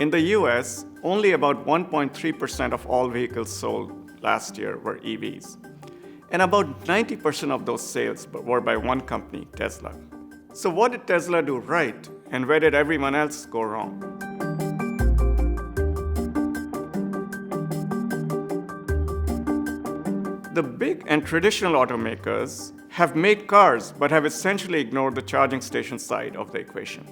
In the US, only about 1.3% of all vehicles sold last year were EVs. And about 90% of those sales were by one company, Tesla. So what did Tesla do right, and where did everyone else go wrong? The big and traditional automakers have made cars but have essentially ignored the charging station side of the equation.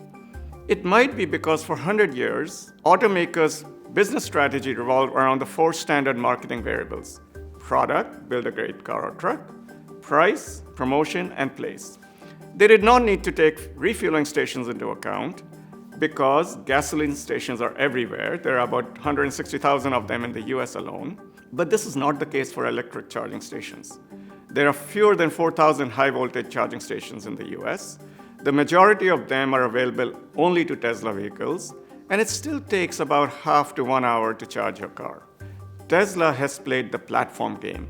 It might be because for 100 years, automakers' business strategy revolved around the four standard marketing variables: product, build a great car or truck; price, promotion, and place. They did not need to take refueling stations into account because gasoline stations are everywhere. There are about 160,000 of them in the US alone. But this is not the case for electric charging stations. There are fewer than 4,000 high-voltage charging stations in the US. The majority of them are available only to Tesla vehicles, and it still takes about half to 1 hour to charge your car. Tesla has played the platform game.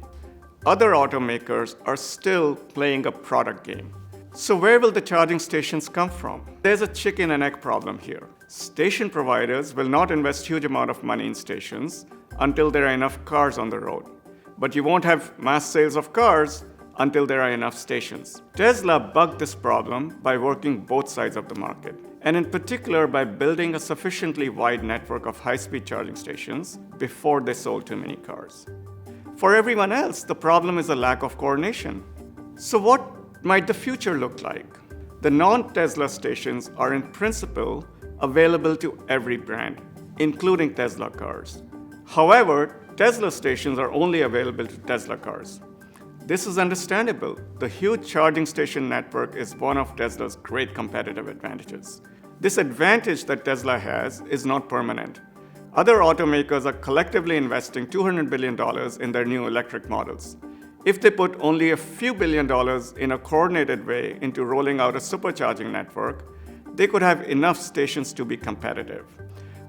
Other automakers are still playing a product game. So where will the charging stations come from? There's a chicken and egg problem here. Station providers will not invest huge amount of money in stations until there are enough cars on the road. But you won't have mass sales of cars until there are enough stations. Tesla bugged this problem by working both sides of the market, and in particular by building a sufficiently wide network of high-speed charging stations before they sold too many cars. For everyone else, the problem is a lack of coordination. So what might the future look like? The non-Tesla stations are in principle available to every brand, including Tesla cars. However, Tesla stations are only available to Tesla cars. This is understandable. The huge charging station network is one of Tesla's great competitive advantages. This advantage that Tesla has is not permanent. Other automakers are collectively investing $200 billion in their new electric models. If they put only a few $billion in a coordinated way into rolling out a supercharging network, they could have enough stations to be competitive.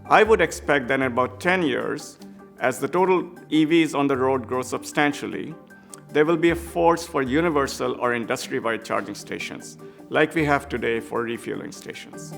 I would expect that in about 10 years, as the total EVs on the road grow substantially, there will be a force for universal or industry-wide charging stations, like we have today for refueling stations.